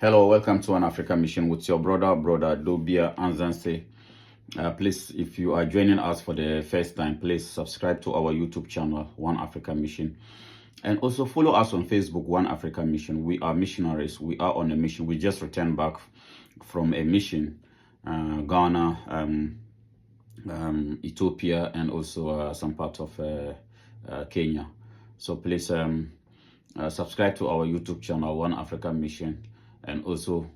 Hello, welcome to One Africa Mission with your brother Dobia Anzanse. Please, if you are joining us for the first time, please subscribe to our YouTube channel, One Africa Mission. And also follow us on Facebook, One Africa Mission. We are missionaries. We are on a mission. We just returned back from a mission, Ghana, Ethiopia, and also some part of Kenya. So please subscribe to our YouTube channel, One Africa Mission. And also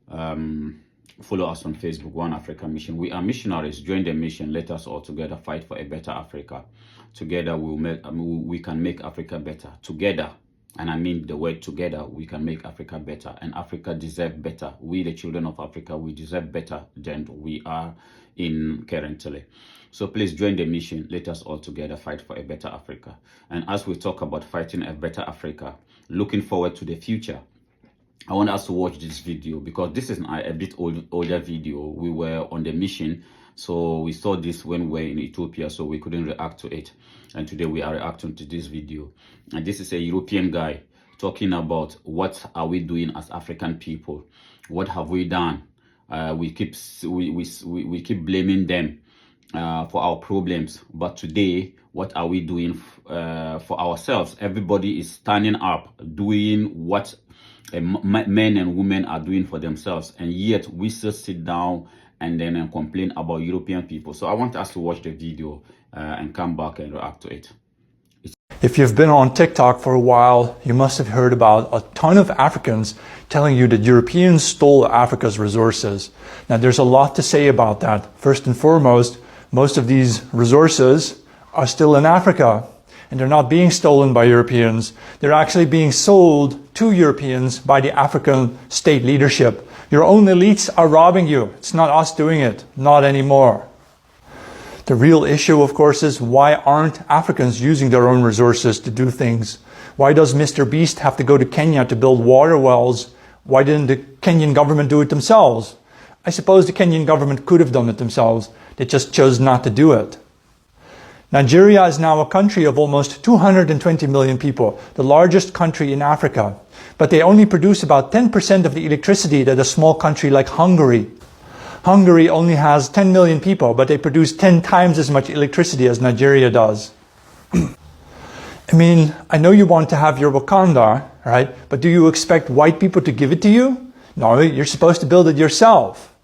follow us on Facebook, One Africa Mission. We are missionaries. Join the mission. Let us all together fight for a better Africa. Together we can make Africa better. Together, and I mean the word together, we can make Africa better. And Africa deserves better. We, the children of Africa, we deserve better than we are in currently. So please join the mission. Let us all together fight for a better Africa. And as we talk about fighting a better Africa, looking forward to the future, I want us to watch this video because this is a bit older video. We were on the mission, so we saw this when we were in Ethiopia, so we couldn't react to it. And today we are reacting to this video. And this is a European guy talking about what are we doing as African people. What have we done? We keep blaming them for our problems. But today, what are we doing for ourselves? Everybody is standing up, doing what men and women are doing for themselves, and yet we still sit down and then complain about European people. So I want us to watch the video and come back and react to it. If you've been on TikTok for a while, you must have heard about a ton of Africans telling you that Europeans stole Africa's resources. Now, there's a lot to say about that. First and foremost, most of these resources are still in Africa, and they're not being stolen by Europeans. They're actually being sold to Europeans by the African state leadership. Your own elites are robbing you. It's not us doing it, not anymore. The real issue, of course, is why aren't Africans using their own resources to do things? Why does Mr. Beast have to go to Kenya to build water wells? Why didn't the Kenyan government do it themselves? I suppose the Kenyan government could have done it themselves. They just chose not to do it. Nigeria is now a country of almost 220 million people, the largest country in Africa. But they only produce about 10% of the electricity that a small country like Hungary. Hungary only has 10 million people, but they produce 10 times as much electricity as Nigeria does. I mean, I know you want to have your Wakanda, right? But do you expect white people to give it to you? No, you're supposed to build it yourself.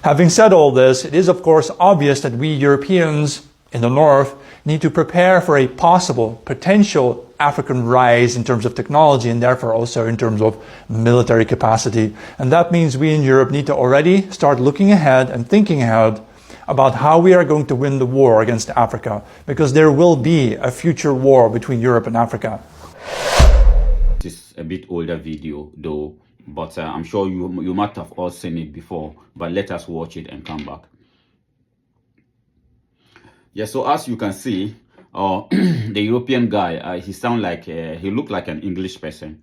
Having said all this, it is of course obvious that we Europeans in the north need to prepare for a possible, potential African rise in terms of technology and therefore also in terms of military capacity. And that means we in Europe need to already start looking ahead and thinking ahead about how we are going to win the war against Africa, because there will be a future war between Europe and Africa. This is a bit older video though, but I'm sure you might have all seen it before, but let us watch it and come back. Yeah, so as you can see, the European guy, he sound like, he looked like an English person.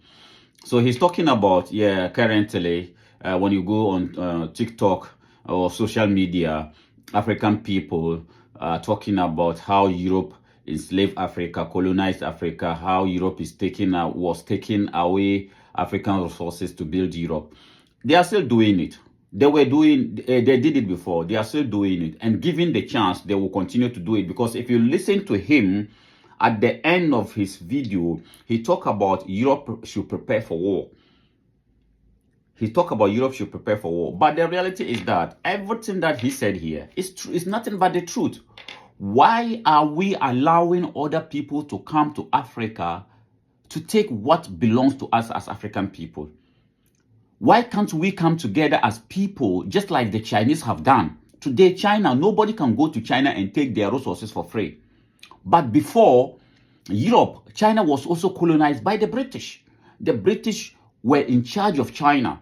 So he's talking about, yeah, currently, when you go on TikTok or social media, African people talking about how Europe enslaved Africa, colonized Africa, how Europe is was taking away African resources to build Europe. They are still doing it. They did it before. They are still doing it. And given the chance, they will continue to do it. Because if you listen to him, at the end of his video, he talked about Europe should prepare for war. He talked about Europe should prepare for war. But the reality is that everything that he said here is nothing but the truth. Why are we allowing other people to come to Africa to take what belongs to us as African people? Why can't we come together as people just like the Chinese have done? Today, China, nobody can go to China and take their resources for free. But before, Europe, China was also colonized by the British. The British were in charge of China.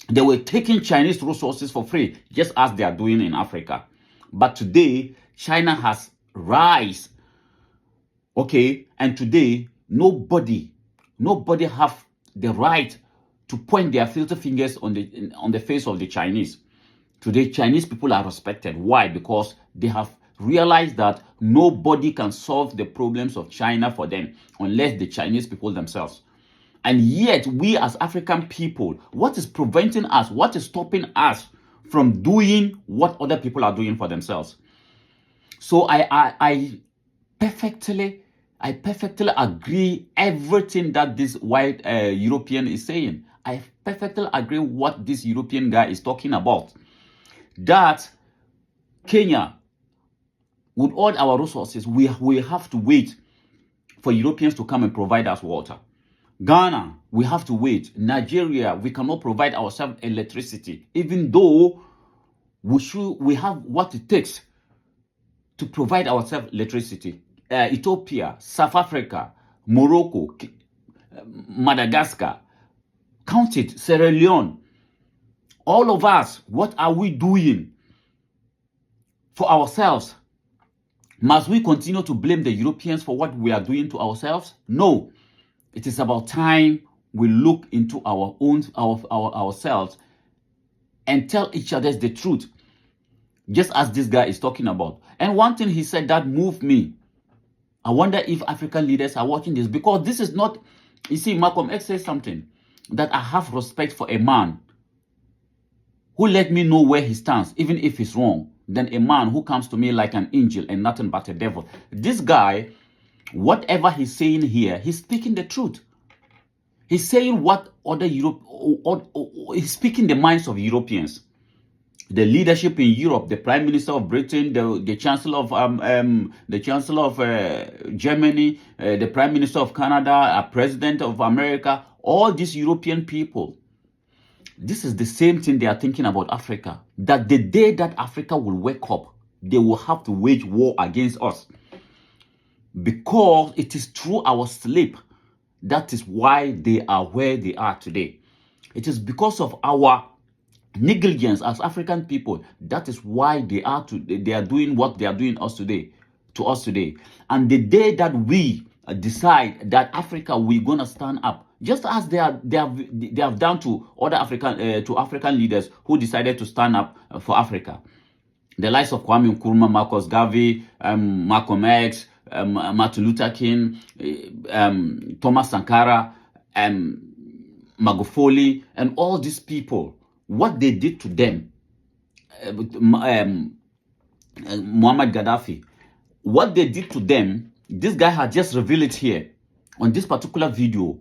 They were taking Chinese resources for free, just as they are doing in Africa. But today, China has rise. Okay, and today, nobody have the right to point their filthy fingers on the face of the Chinese. Today, Chinese people are respected. Why? Because they have realized that nobody can solve the problems of China for them unless the Chinese people themselves. And yet, we as African people, what is preventing us, what is stopping us from doing what other people are doing for themselves? So I perfectly agree everything that this white European is saying. I perfectly agree what this European guy is talking about. That Kenya, with all our resources, we have to wait for Europeans to come and provide us water. Ghana, we have to wait. Nigeria, we cannot provide ourselves electricity, even though we have what it takes to provide ourselves electricity. Ethiopia, South Africa, Morocco, Madagascar, count it, Sierra Leone. All of us, what are we doing for ourselves? Must we continue to blame the Europeans for what we are doing to ourselves? No. It is about time we look into our own ourselves and tell each other the truth, just as this guy is talking about. And one thing he said that moved me. I wonder if African leaders are watching this, because this is not, you see, Malcolm X says something, that I have respect for a man who let me know where he stands, even if he's wrong, than a man who comes to me like an angel and nothing but a devil. This guy, whatever he's saying here, he's speaking the truth. He's saying what other he's speaking the minds of Europeans. The leadership in Europe, the Prime Minister of Britain, the Chancellor of Germany, the Prime Minister of Canada, a President of America, all these European people. This is the same thing they are thinking about Africa. That the day that Africa will wake up, they will have to wage war against us. Because it is through our sleep. That is why they are where they are today. It is because of our negligence as African people. That is why they are doing what they are doing to us today. And the day that we decide that Africa, we're gonna stand up, just as they have done to other African leaders who decided to stand up for Africa. The likes of Kwame Nkrumah, Marcus Garvey, Malcolm X, Martin Luther King, Thomas Sankara, Magufuli, and all these people, what they did to them, Muammar Gaddafi, what they did to them, this guy had just revealed it here on this particular video.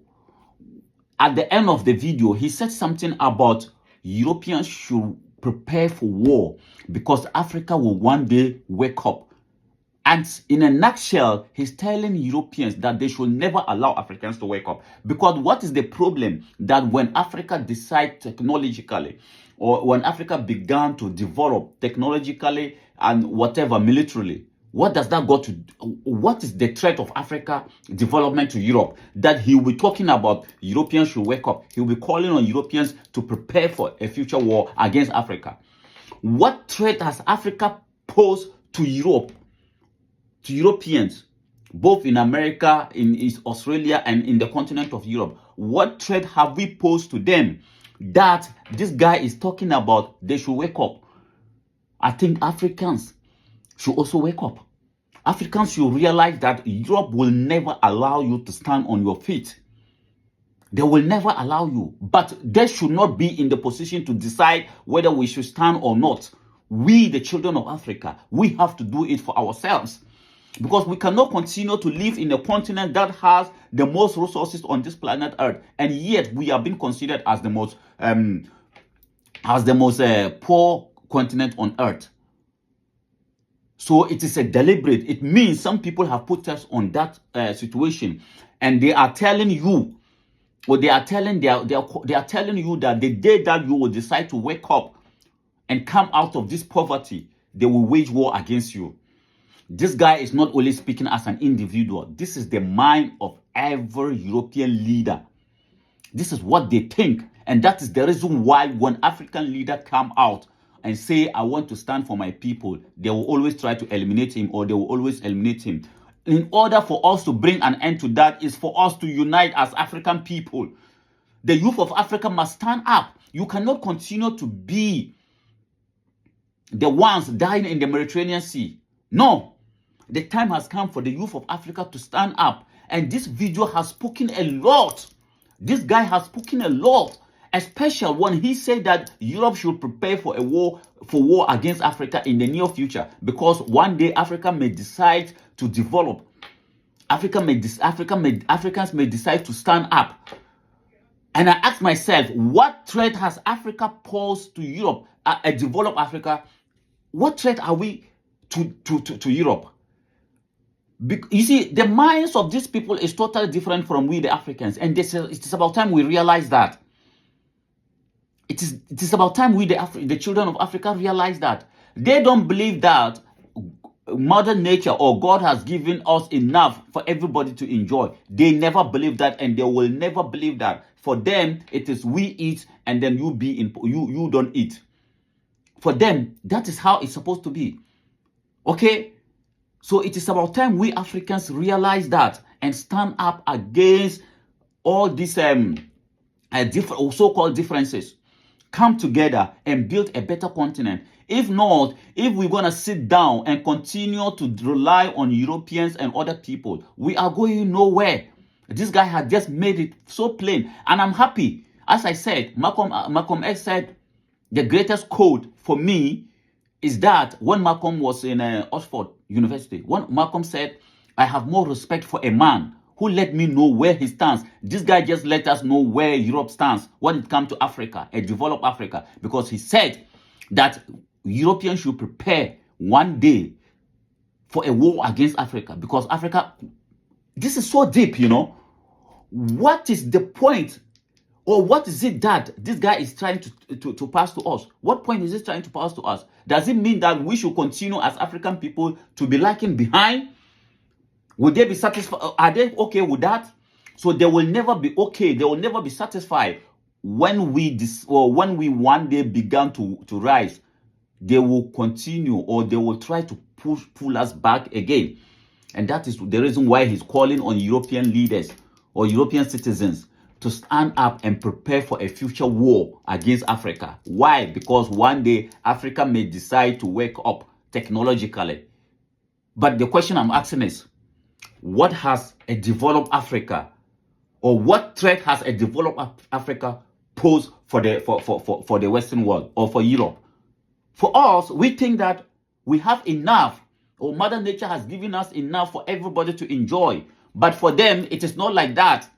At the end of the video, he said something about Europeans should prepare for war because Africa will one day wake up. And in a nutshell, he's telling Europeans that they should never allow Africans to wake up. Because what is the problem? That when Africa decides technologically, or when Africa began to develop technologically and whatever militarily, what does that go to? What is the threat of Africa development to Europe? That he will be talking about Europeans should wake up. He will be calling on Europeans to prepare for a future war against Africa. What threat has Africa posed to Europe? To Europeans, both in America, in Australia, and in the continent of Europe? What threat have we posed to them that this guy is talking about they should wake up? I think Africans should also wake up. Africans should realize that Europe will never allow you to stand on your feet. They will never allow you. But they should not be in the position to decide whether we should stand or not. We, the children of Africa, we have to do it for ourselves. Because we cannot continue to live in a continent that has the most resources on this planet Earth, and yet we are being considered as the most poor continent on Earth. So it is a deliberate. It means some people have put us on that situation, and they are telling you, or they are telling you that the day that you will decide to wake up and come out of this poverty, they will wage war against you. This guy is not only speaking as an individual. This is the mind of every European leader. This is what they think. And that is the reason why when African leaders come out and say, I want to stand for my people, they will always try to eliminate him, or they will always eliminate him. In order for us to bring an end to that is for us to unite as African people. The youth of Africa must stand up. You cannot continue to be the ones dying in the Mediterranean Sea. No. The time has come for the youth of Africa to stand up. And this video has spoken a lot. This guy has spoken a lot, especially when he said that Europe should prepare for a war against Africa in the near future, because one day Africa may decide to develop. Africans may decide to stand up. And I ask myself, what threat has Africa posed to Europe, a developed Africa? What threat are we to Europe? You see, the minds of these people is totally different from we, the Africans. And it is about time we realize that. It is about time we, the children of Africa, realize that. They don't believe that Mother Nature or God has given us enough for everybody to enjoy. They never believe that, and they will never believe that. For them, it is we eat and then you don't eat. For them, that is how it's supposed to be. Okay? So it is about time we Africans realize that and stand up against all these different so-called differences. Come together and build a better continent. If not, if we're going to sit down and continue to rely on Europeans and other people, we are going nowhere. This guy had just made it so plain. And I'm happy. As I said, Malcolm X said, the greatest code for me is that when Malcolm was in Oxford University, when Malcolm said, I have more respect for a man who let me know where he stands. This guy just let us know where Europe stands when it comes to Africa, a developed Africa, because he said that Europeans should prepare one day for a war against Africa, because Africa, this is so deep, you know. What is the point, or what is it that this guy is trying to pass to us? What point is he trying to pass to us? Does it mean that we should continue as African people to be lagging behind? Would they be satisfied? Are they okay with that? So they will never be okay. They will never be satisfied when we one day began to rise. They will continue, or they will try to pull us back again. And that is the reason why he's calling on European leaders or European citizens to stand up and prepare for a future war against Africa. Why? Because one day Africa may decide to wake up technologically. But the question I'm asking is, what has a developed Africa, or what threat has a developed Africa posed for the Western world or for Europe? For us, we think that we have enough, or Mother Nature has given us enough for everybody to enjoy. But for them, it is not like that.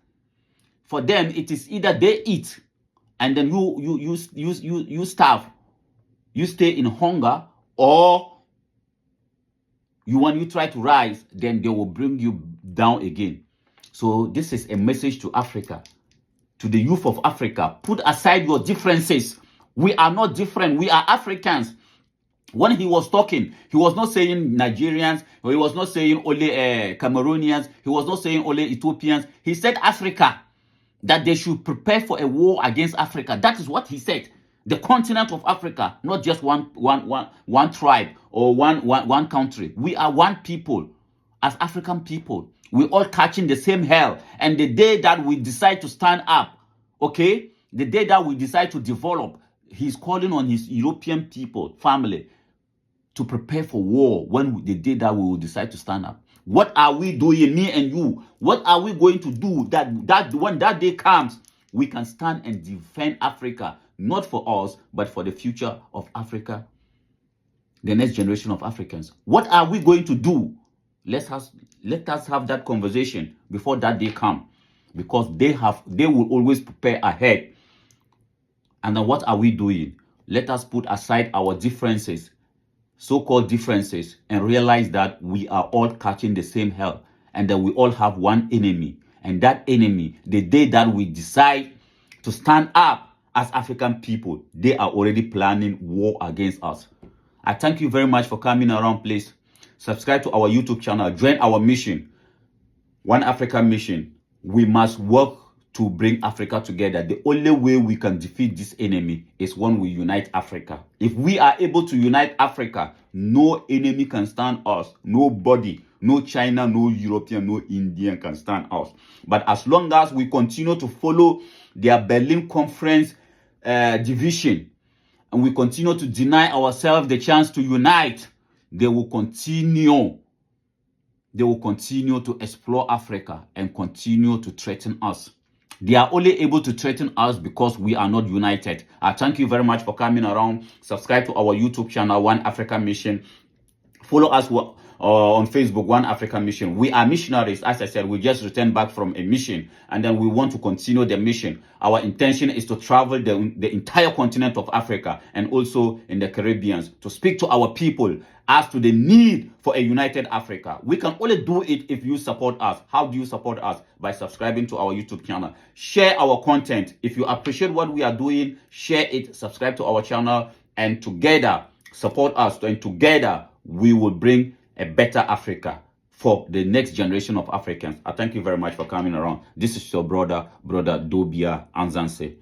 For them, it is either they eat and then you starve, you stay in hunger, or when you try to rise, then they will bring you down again. So this is a message to Africa, to the youth of Africa. Put aside your differences. We are not different. We are Africans. When he was talking, he was not saying Nigerians, or he was not saying only Cameroonians, he was not saying only Ethiopians. He said Africa, that they should prepare for a war against Africa. That is what he said. The continent of Africa, not just one tribe or one country. We are one people. As African people, we're all catching the same hell. And the day that we decide to stand up, okay, the day that we decide to develop, he's calling on his European people, family, to prepare for war when the day that we will decide to stand up. What are we doing, me and you? What are we going to do that when that day comes, we can stand and defend Africa, not for us, but for the future of Africa, the next generation of Africans? What are we going to do? Let us have that conversation before that day comes, because they will always prepare ahead. And then what are we doing? Let us put aside our differences, so-called differences, and realize that we are all catching the same hell, and that we all have one enemy. And that enemy, the day that we decide to stand up as African people, they are already planning war against us. I thank you very much for coming around. Please subscribe to our YouTube channel. Join our mission, One Africa Mission. We must work to bring Africa together. The only way we can defeat this enemy is when we unite Africa. If we are able to unite Africa, no enemy can stand us. Nobody, no China, no European, no Indian can stand us. But as long as we continue to follow their Berlin Conference division, and we continue to deny ourselves the chance to unite, they will continue to explore Africa and continue to threaten us. They are only able to threaten us because we are not united. I thank you very much for coming around. Subscribe to our YouTube channel, One Africa Mission. Follow us on Facebook, One Africa Mission. We are missionaries. As I said, we just returned back from a mission, and then we want to continue the mission. Our intention is to travel the entire continent of Africa and also in the Caribbean to speak to our people as to the need for a united Africa. We can only do it if you support us. How do you support us? By subscribing to our YouTube channel. Share our content. If you appreciate what we are doing, share it, subscribe to our channel, and together support us. And together we will bring a better Africa for the next generation of Africans. I thank you very much for coming around. This is your brother Dobia Anzanse.